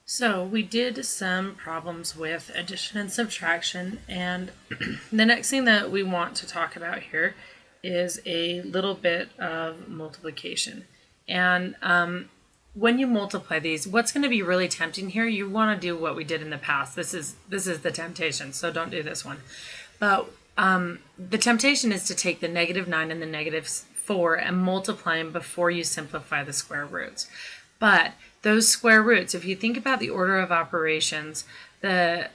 So we did some problems with addition and subtraction, and the next thing that we want to talk about here is a little bit of multiplication. And when you multiply these, what's going to be really tempting here, you want to do what we did in the past. This is the temptation, so don't do this one. But the temptation is to take the -9 and the -4 and multiply them before you simplify the square roots. But those square roots, if you think about the order of operations, the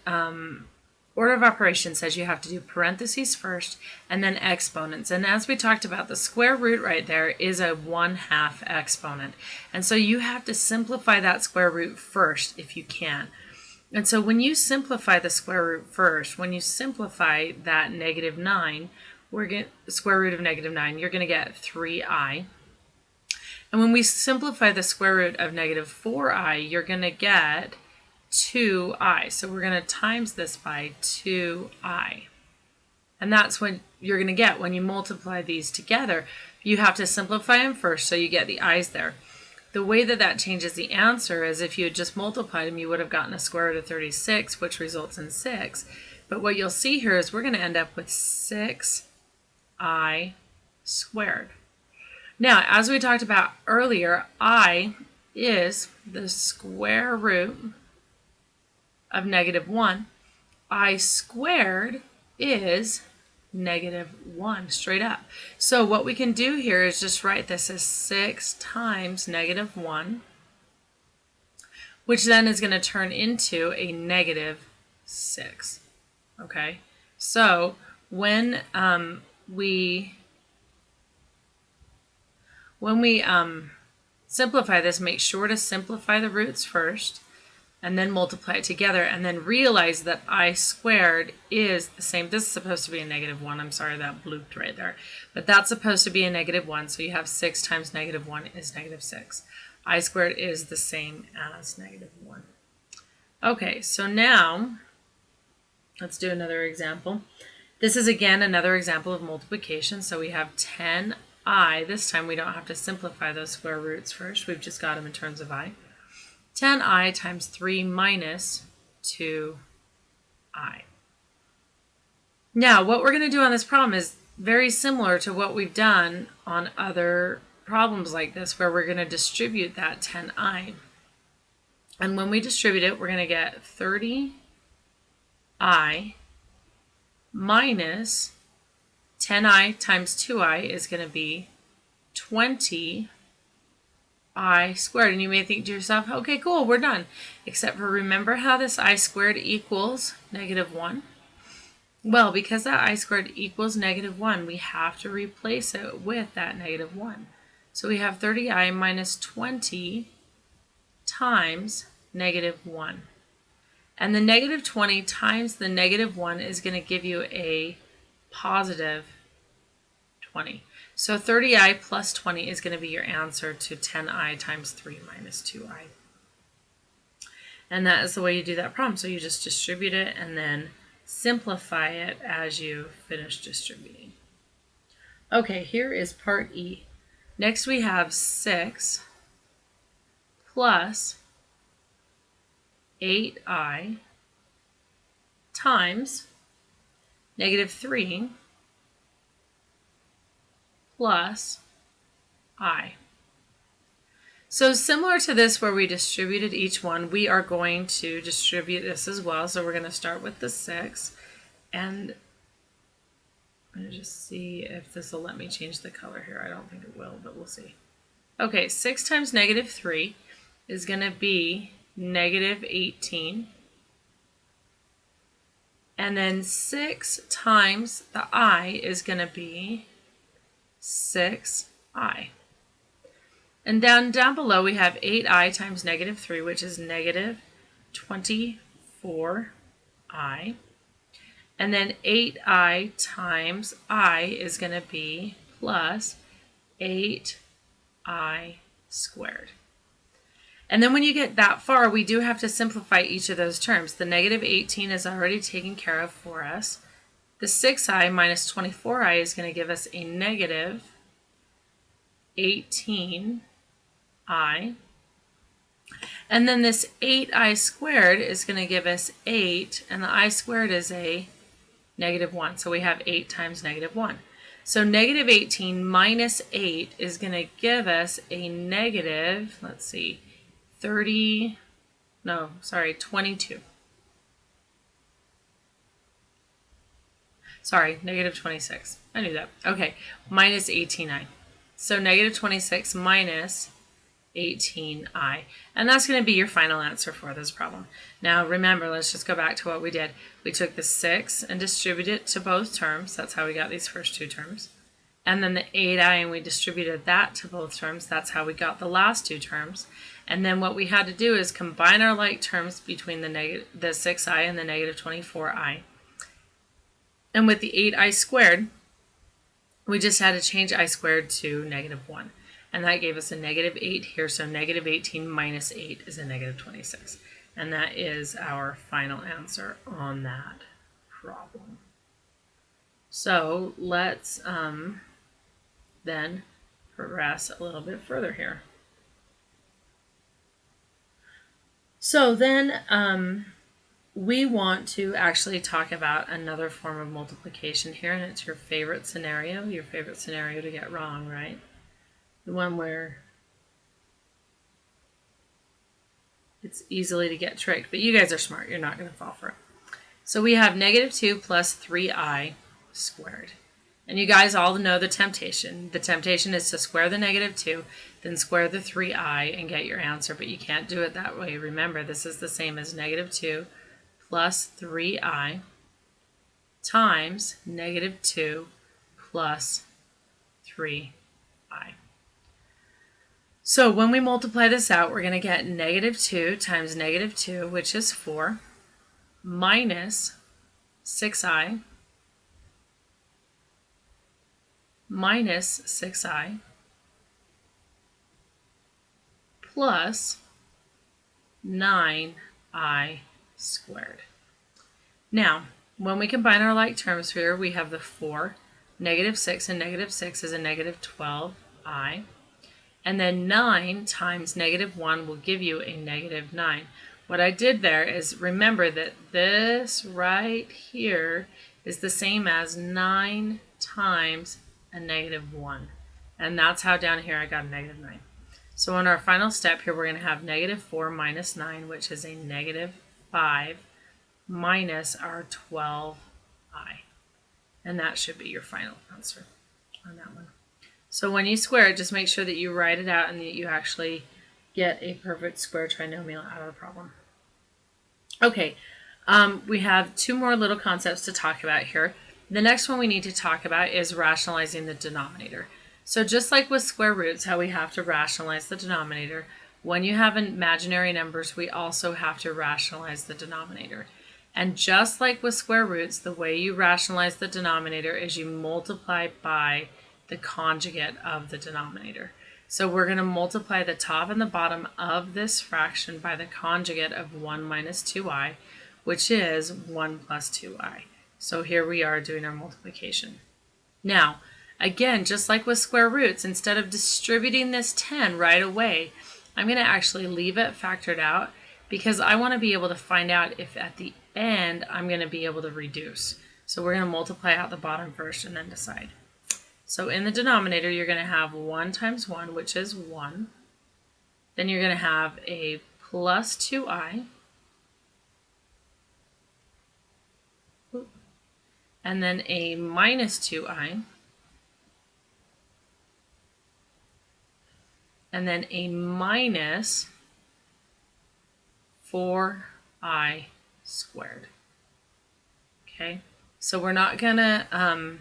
order of operations says you have to do parentheses first and then exponents. And as we talked about, the square root right there is a 1/2 exponent. And so you have to simplify that square root first if you can. And so when you simplify the square root first, when you simplify that -9, square root of -9, you're going to get 3i. And when we simplify the square root of -4i, you're going to get 2i. So we're going to times this by 2i. And that's what you're going to get when you multiply these together. You have to simplify them first so you get the i's there. The way that that changes the answer is if you had just multiplied them, you would have gotten a square root of 36, which results in 6. But what you'll see here is we're going to end up with 6i squared. Now, as we talked about earlier, I is the square root of -1. I squared is -1, straight up. So what we can do here is just write this as 6 times -1, which then is going to turn into a -6. Okay, so when we simplify this, make sure to simplify the roots first and then multiply it together, and then realize that I squared is the same. This is supposed to be a -1. I'm sorry, that blooped right there. But that's supposed to be a -1, so you have 6 times -1 is -6. I squared is the same as -1. Okay, so now let's do another example. This is again another example of multiplication. So we have 10i. This time we don't have to simplify those square roots first. We've just got them in terms of I. 10i times 3 minus 2i. Now, what we're going to do on this problem is very similar to what we've done on other problems like this, where we're going to distribute that 10i. And when we distribute it, we're going to get 30i minus 10i times 2i is going to be 20i squared. And you may think to yourself, okay, cool, we're done. Except for remember how this I squared equals -1? Well, because that I squared equals -1, we have to replace it with that -1. So we have 30i minus 20 times -1. And the -20 times the -1 is going to give you a positive 20. So 30i plus 20 is going to be your answer to 10i times 3 minus 2i. And that is the way you do that problem. So you just distribute it and then simplify it as you finish distributing. Okay, here is part E. Next we have 6 plus 8i times -3 plus I. So similar to this where we distributed each one, we are going to distribute this as well. So we're going to start with the 6, and I'm going to just see if this will let me change the color here. I don't think it will, but we'll see. Okay, 6 times -3 is going to be -18. And then 6 times the I is going to be 6i. And down below we have 8i times -3, which is -24i. And then 8i times I is going to be plus 8i squared. And then when you get that far, we do have to simplify each of those terms. The -18 is already taken care of for us. The 6i minus 24i is going to give us a -18i. And then this 8i squared is going to give us 8, and the I squared is a negative 1. So we have 8 times negative 1. So negative 18 minus 8 is going to give us a negative, let's see, 22. Sorry, negative 26. I knew that. Okay, minus 18i. So negative 26 minus 18i. And that's going to be your final answer for this problem. Now remember, let's just go back to what we did. We took the 6 and distributed it to both terms. That's how we got these first two terms. And then the 8i, and we distributed that to both terms. That's how we got the last two terms. And then what we had to do is combine our like terms between the 6i and the negative 24i. And with the 8i squared, we just had to change I squared to negative 1. And that gave us a negative 8 here. So negative 18 minus 8 is a negative 26. And that is our final answer on that problem. So let's then progress a little bit further here. So then we want to actually talk about another form of multiplication here, and it's your favorite scenario to get wrong, right? The one where it's easily to get tricked, but you guys are smart, you're not going to fall for it. So we have negative 2 plus 3i squared. And you guys all know the temptation. The temptation is to square the negative 2, then square the 3i and get your answer, but you can't do it that way. Remember, this is the same as negative 2 plus 3i times negative 2 plus 3i. So when we multiply this out, we're going to get negative 2 times negative 2, which is 4, minus 6i minus 6i plus 9i squared. Now, when we combine our like terms here, we have the 4, negative 6, and negative 6 is a negative 12i. And then 9 times negative 1 will give you a negative 9. What I did there is remember that this right here is the same as 9 times a negative 1. And that's how down here I got a negative 9. So in our final step here, we're going to have negative 4 minus 9, which is a negative 5, minus our 12i. And that should be your final answer on that one. So when you square it, just make sure that you write it out and that you actually get a perfect square trinomial out of the problem. Okay, we have two more little concepts to talk about here. The next one we need to talk about is rationalizing the denominator. So just like with square roots, how we have to rationalize the denominator, when you have imaginary numbers, we also have to rationalize the denominator. And just like with square roots, the way you rationalize the denominator is you multiply by the conjugate of the denominator. So we're going to multiply the top and the bottom of this fraction by the conjugate of 1 minus 2i, which is 1 plus 2i. So here we are doing our multiplication. Now, again, just like with square roots, instead of distributing this 10 right away, I'm going to actually leave it factored out because I want to be able to find out if at the end I'm going to be able to reduce. So we're going to multiply out the bottom first and then decide. So in the denominator, you're going to have 1 times 1, which is 1. Then you're going to have a plus 2i. And then a minus 2i. And then a minus 4i squared. Okay, so we're not going to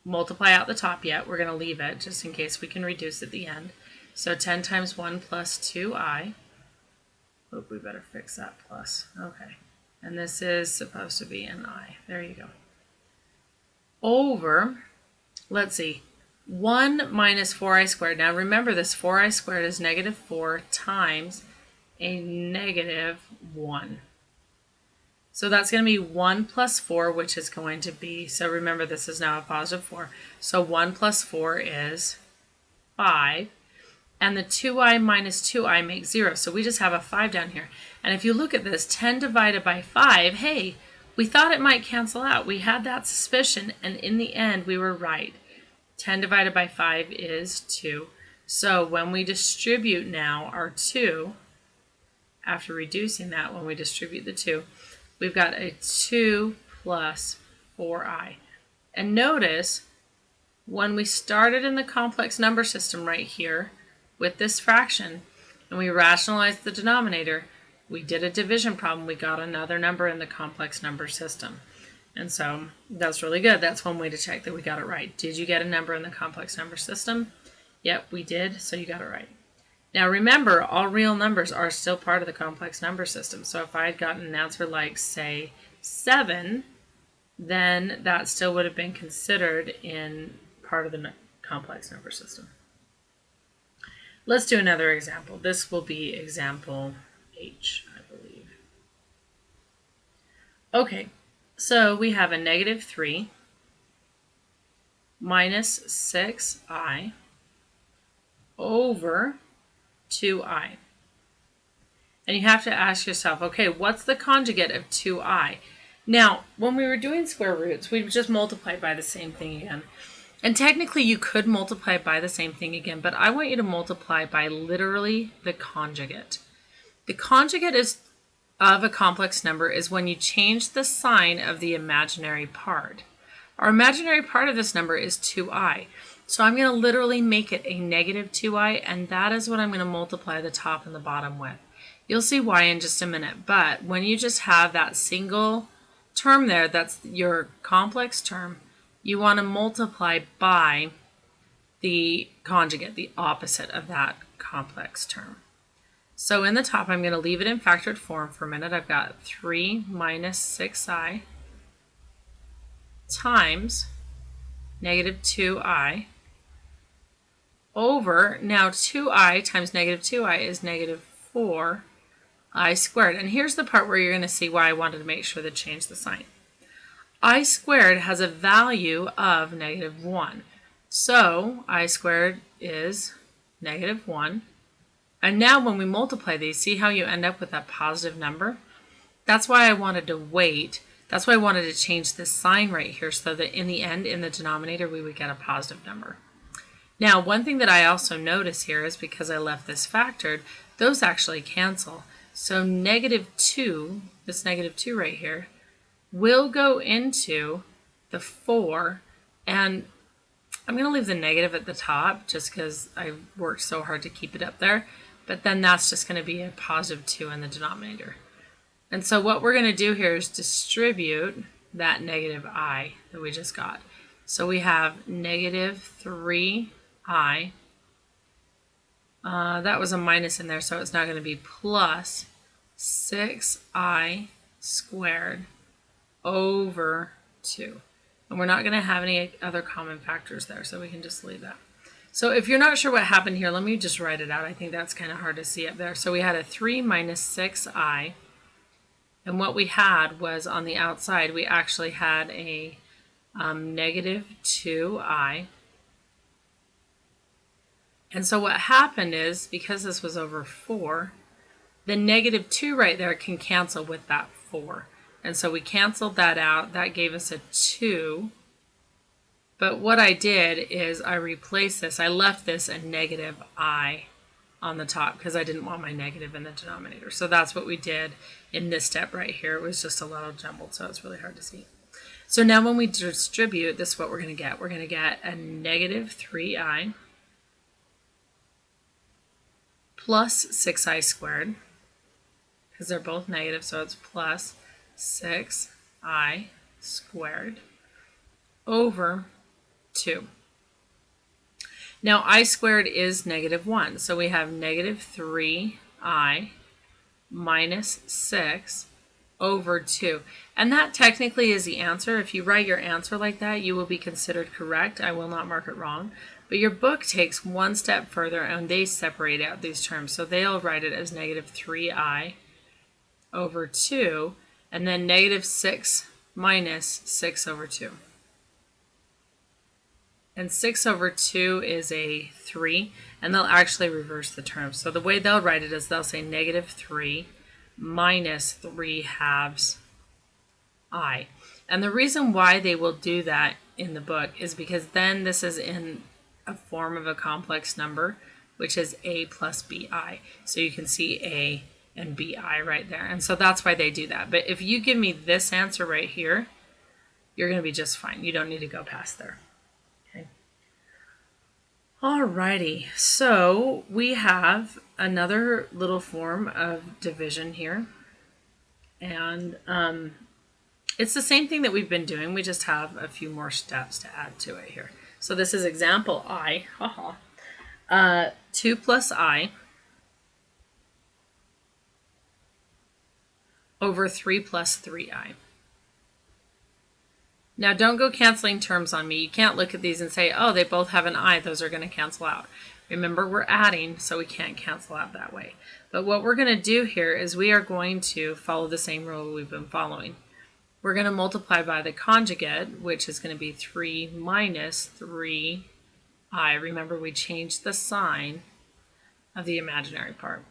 multiply out the top yet. We're going to leave it just in case we can reduce at the end. So 10 times 1 plus 2i. Oop, we better fix that plus. Okay. And this is supposed to be an I. There you go. Over, let's see, 1 minus 4i squared. Now remember, this 4i squared is negative 4 times a negative 1. So that's going to be 1 plus 4, which is going to be, so remember this is now a positive 4. So 1 plus 4 is 5. and the 2i minus 2i makes 0. So we just have a 5 down here. And if you look at this, 10 divided by 5, hey, we thought it might cancel out. We had that suspicion, and in the end, we were right. 10 divided by 5 is 2. So when we distribute now our 2, after reducing that, when we distribute the 2, we've got a 2 plus 4i. And notice, when we started in the complex number system right here with this fraction, and we rationalized the denominator, we did a division problem, we got another number in the complex number system. And so that's really good. That's one way to check that we got it right. Did you get a number in the complex number system? Yep, we did, so you got it right. Now remember, all real numbers are still part of the complex number system. So if I had gotten an answer like, say, 7, then that still would have been considered in part of the complex number system. Let's do another example. This will be example H, I believe. Okay, so we have a negative 3 minus 6i over 2i. And you have to ask yourself, okay, what's the conjugate of 2i? Now, when we were doing square roots, we just multiplied by the same thing again. And technically, you could multiply by the same thing again, but I want you to multiply by literally the conjugate. The conjugate of a complex number is when you change the sign of the imaginary part. Our imaginary part of this number is 2i. So I'm going to literally make it a negative 2i, and that is what I'm going to multiply the top and the bottom with. You'll see why in just a minute, but when you just have that single term there, that's your complex term, you want to multiply by the conjugate, the opposite of that complex term. So in the top, I'm going to leave it in factored form for a minute. I've got 3 minus 6i times negative 2i over, now 2i times negative 2i is negative 4i squared. And here's the part where you're going to see why I wanted to make sure to change the sign. I squared has a value of negative 1. So I squared is negative 1. And now when we multiply these, see how you end up with that positive number? That's why I wanted to wait. That's why I wanted to change this sign right here so that in the end, in the denominator, we would get a positive number. Now, one thing that I also notice here is because I left this factored, those actually cancel. So negative 2, this negative 2 right here, will go into the 4, and I'm going to leave the negative at the top just because I worked so hard to keep it up there, but then that's just going to be a positive 2 in the denominator. And so what we're going to do here is distribute that negative I that we just got. So we have negative 3i, that was a minus in there, so it's not going to be plus 6i squared over 2. And we're not going to have any other common factors there, so we can just leave that. So if you're not sure what happened here, let me just write it out. I think that's kind of hard to see up there. So we had a 3 minus 6i, and what we had was on the outside, we actually had a negative 2i. And so what happened is, because this was over 4, the negative 2 right there can cancel with that 4. And so we canceled that out. That gave us a 2. But what I did is I replaced this. I left this a negative I on the top because I didn't want my negative in the denominator. So that's what we did in this step right here. It was just a little jumbled, so it's really hard to see. So now when we distribute, this is what we're going to get. We're going to get a negative 3i plus 6i squared, because they're both negative, so it's plus 6i squared over 2. Now I squared is negative 1, so we have negative 3i minus 6 over 2. And that technically is the answer. If you write your answer like that, you will be considered correct. I will not mark it wrong. But your book takes one step further and they separate out these terms. So they'll write it as negative 3i over 2, and then negative 6 minus 6 over 2. And 6 over 2 is a 3, and they'll actually reverse the term. So the way they'll write it is they'll say negative 3 minus 3 halves I. And the reason why they will do that in the book is because then this is in a form of a complex number, which is a plus bi. So you can see a and bi right there. And so that's why they do that. But if you give me this answer right here, you're going to be just fine. You don't need to go past there. Okay. Alrighty, so we have another little form of division here. And it's the same thing that we've been doing. We just have a few more steps to add to it here. So this is example I. 2 plus I over 3 plus 3i. Now don't go canceling terms on me. You can't look at these and say, oh, they both have an I. Those are going to cancel out. Remember, we're adding, so we can't cancel out that way. But what we're going to do here is we are going to follow the same rule we've been following. We're going to multiply by the conjugate, which is going to be 3 minus 3i. Remember, we changed the sign of the imaginary part.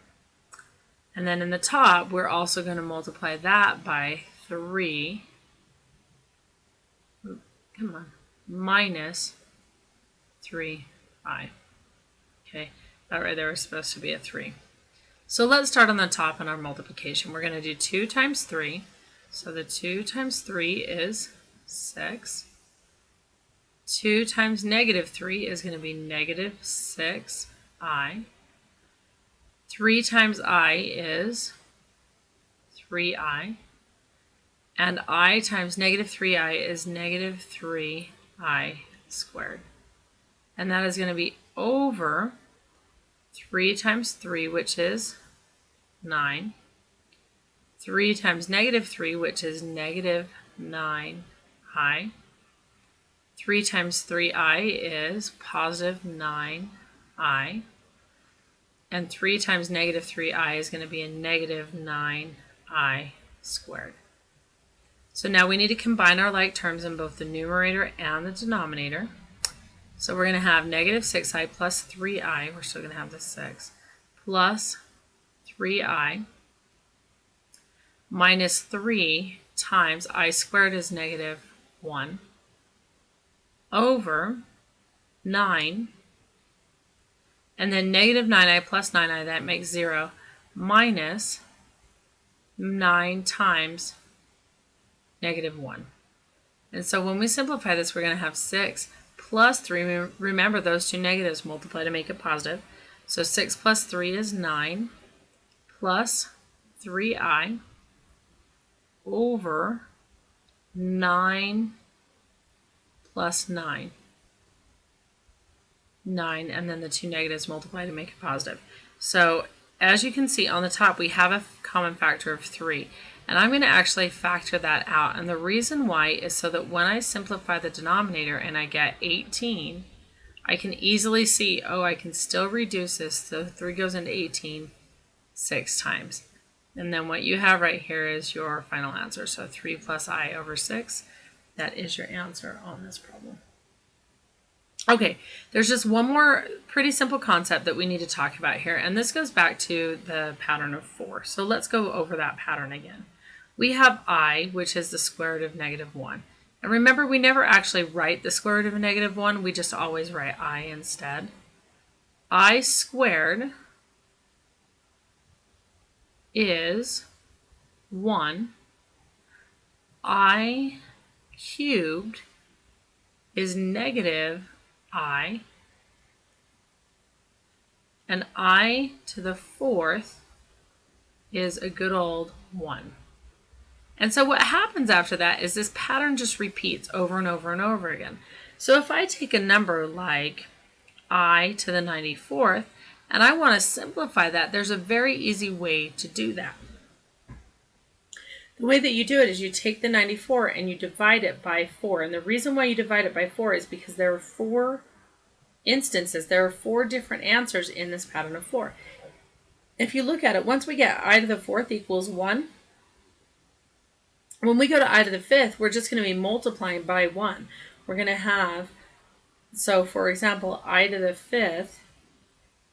And then in the top, we're also going to multiply that by 3 minus 3i. Okay, that right there is supposed to be a 3. So let's start on the top in our multiplication. We're going to do 2 times 3. So the 2 times 3 is 6. 2 times negative 3 is going to be negative 6i. 3 times I is 3i. And I times negative 3i is negative 3i squared. And that is going to be over 3 times 3, which is 9. 3 times negative 3, which is negative 9i. 3 times 3i is positive 9i. And 3 times negative 3i is going to be a negative 9i squared. So now we need to combine our like terms in both the numerator and the denominator. So we're going to have negative 6i plus 3i, we're still going to have the 6, plus 3i minus 3 times I squared is negative 1 over 9, and then negative 9i plus 9i, that makes 0, minus 9 times negative 1. And so when we simplify this, we're going to have 6 plus 3. Remember, those two negatives multiply to make it positive. So 6 plus 3 is 9, plus 3i over 9 plus 9. 9, and then the two negatives multiply to make it positive. So as you can see on the top, we have a common factor of 3. And I'm going to actually factor that out. And the reason why is so that when I simplify the denominator and I get 18, I can easily see, oh, I can still reduce this. So 3 goes into 18 6 times. And then what you have right here is your final answer. So 3 plus I over 6, that is your answer on this problem. Okay, there's just one more pretty simple concept that we need to talk about here, and this goes back to the pattern of 4. So let's go over that pattern again. We have I, which is the square root of negative 1. And remember, we never actually write the square root of a negative 1, we just always write I instead. I squared is 1. I cubed is negative I, and I to the 4th is a good old 1. And so what happens after that is this pattern just repeats over and over and over again. So if I take a number like I to the 94th, and I want to simplify that, there's a very easy way to do that. The way that you do it is you take the 94 and you divide it by 4. And the reason why you divide it by 4 is because there are 4 instances. There are 4 different answers in this pattern of 4. If you look at it, once we get I to the 4th equals 1, when we go to I to the 5th, we're just going to be multiplying by 1. We're going to have So for example, I to the fifth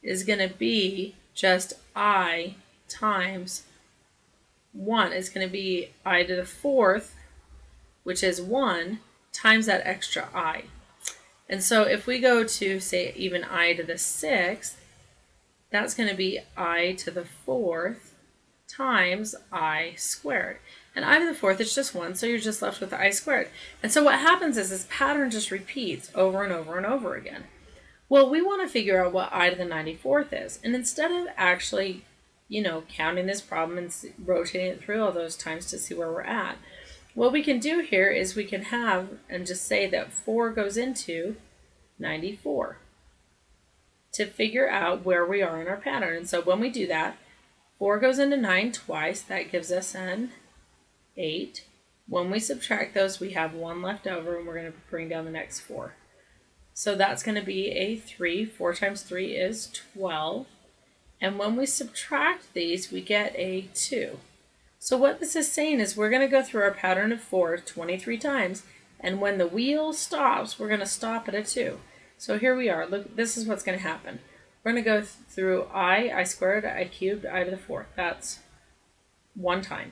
is going to be just I times 1. It's going to be I to the fourth, which is 1, times that extra I. And so if we go to, say, even I to the sixth, that's going to be I to the fourth times I squared. And I to the fourth is just 1, so you're just left with I squared. And so what happens is this pattern just repeats over and over and over again. Well, we want to figure out what I to the 94th is. And instead of actually, counting this problem and rotating it through all those times to see where we're at, what we can do here is we can have and just say that 4 goes into 94 to figure out where we are in our pattern. And so when we do that, 4 goes into 9 twice. That gives us an 8. When we subtract those, we have 1 left over, and we're going to bring down the next 4. So that's going to be a 3. 4 times 3 is 12. And when we subtract these, we get a 2. So what this is saying is we're going to go through our pattern of 4 23 times, and when the wheel stops, we're going to stop at a 2. So here we are. Look, this is what's going to happen. We're going to go through I squared, I cubed, I to the fourth. That's 1 time.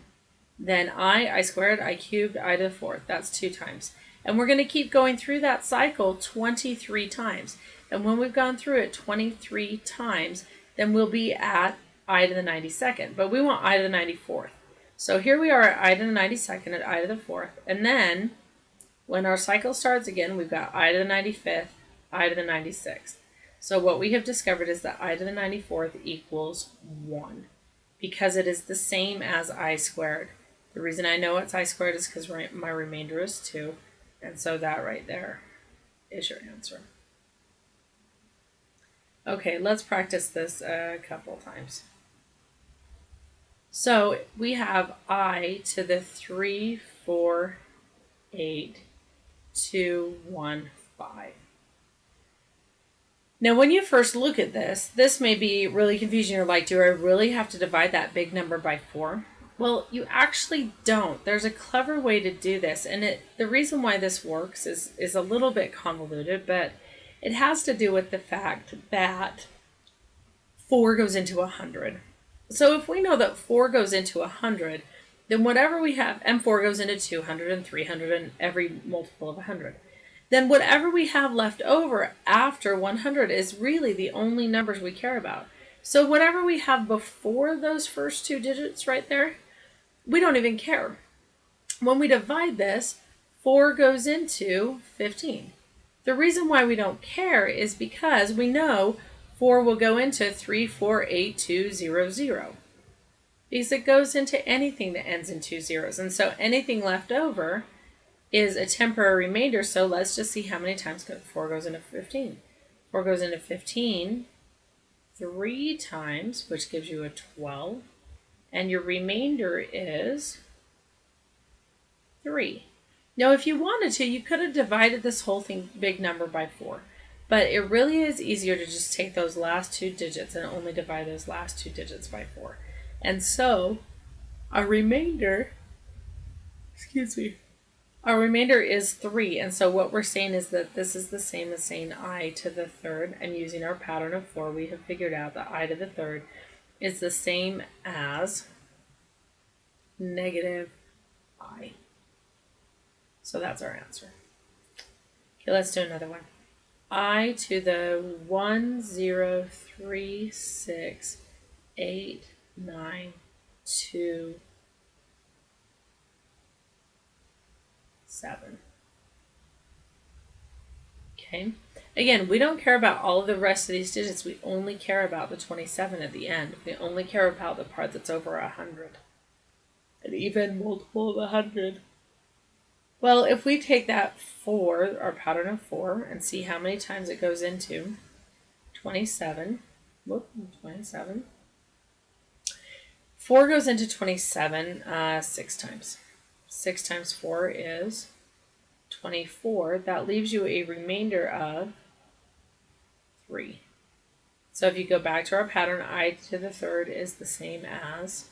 Then I squared, I cubed, I to the fourth. That's 2 times. And we're going to keep going through that cycle 23 times. And when we've gone through it 23 times, then we'll be at I to the 92nd. But we want I to the 94th. So here we are at I to the 92nd at I to the fourth. And then when our cycle starts again, we've got I to the 95th, I to the 96th. So what we have discovered is that I to the 94th equals 1 because it is the same as I squared. The reason I know it's I squared is because my remainder is 2. And so that right there is your answer. Okay, let's practice this a couple times. So we have I to the 3, 4, 8, 2, 1, 5. Now, when you first look at this may be really confusing. You're like, do I really have to divide that big number by 4? Well, you actually don't. There's a clever way to do this, and the reason why this works is a little bit convoluted, but it has to do with the fact that 4 goes into 100. So if we know that 4 goes into 100, then whatever we have, and 4 goes into 200 and 300 and every multiple of 100, then whatever we have left over after 100 is really the only numbers we care about. So whatever we have before those first 2 digits right there, we don't even care. When we divide this, 4 goes into 15. The reason why we don't care is because we know 4 will go into 348200 because it goes into anything that ends in 2 zeros. And so anything left over is a temporary remainder, so let's just see how many times 4 goes into 15. 4 goes into 15 3 times, which gives you a 12, and your remainder is 3. Now, if you wanted to, you could have divided this whole thing, big number, by 4, but it really is easier to just take those last 2 digits and only divide those last 2 digits by 4. And so, our remainder, our remainder is 3, and so what we're saying is that this is the same as saying I to the third, and using our pattern of 4, we have figured out that I to the third is the same as negative I. So that's our answer. Okay, let's do another one. I to the 1036892 7. Okay. Again, we don't care about all of the rest of these digits. We only care about the 27 at the end. We only care about the part that's over 100. An even multiple of 100. Well, if we take that 4, our pattern of 4, and see how many times it goes into 27. 27. 4 goes into 27 6 times. 6 times 4 is 24. That leaves you a remainder of 3. So if you go back to our pattern, I to the third is the same as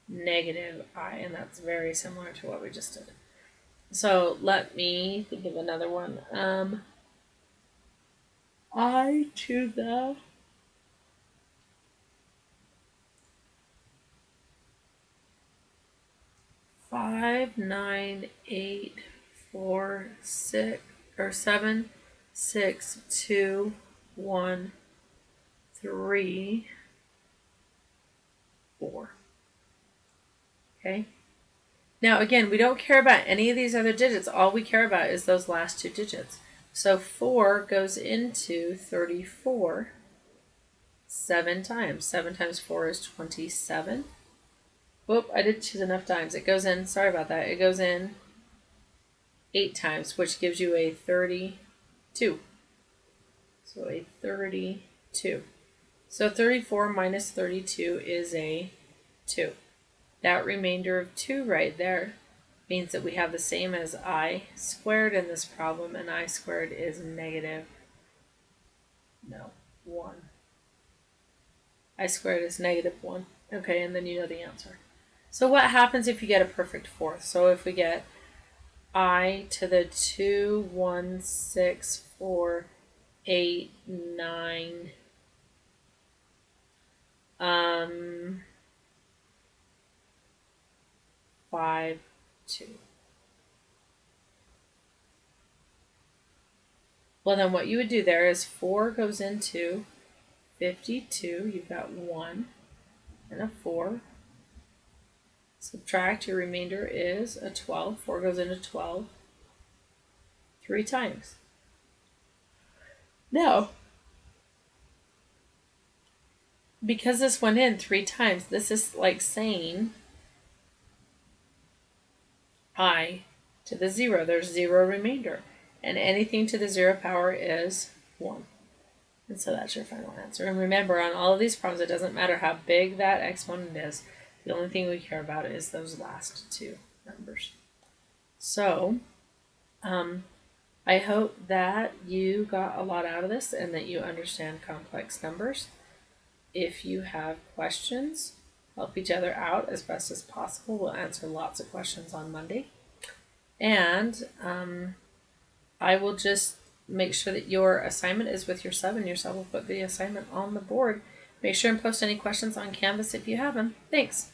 negative I, and that's very similar to what we just did. So let me think of another one. I to the 5, 9, 8, 4, 6, or 7, 6, 2, 1, 3, 4. Okay. Now again, we don't care about any of these other digits. All we care about is those last two digits. So 4 goes into 34 7 times. 7 times 4 is 27. Whoop, I didn't choose enough times. It goes in, sorry about that, it goes in 8 times, which gives you a 32. So a 32. So 34 minus 32 is a 2. That remainder of 2 right there means that we have the same as I squared in this problem, and I squared is negative, 1. I squared is negative 1. Okay, and then you know the answer. So what happens if you get a perfect fourth? So if we get I to the 2, 1, 6, 4, 8, 9, 5, 2. Well, then what you would do there is 4 goes into 52. You've got 1 and a 4. Subtract, your remainder is a 12. 4 goes into 12 3 times. Now, because this went in 3 times, this is like saying I to the 0. There's 0 remainder. And anything to the 0 power is 1. And so that's your final answer. And remember, on all of these problems, it doesn't matter how big that exponent is. The only thing we care about is those last two numbers. So, I hope that you got a lot out of this and that you understand complex numbers. If you have questions, help each other out as best as possible. We'll answer lots of questions on Monday. And I will just make sure that your assignment is with your sub, and your sub will put the assignment on the board. Make sure and post any questions on Canvas if you have them. Thanks.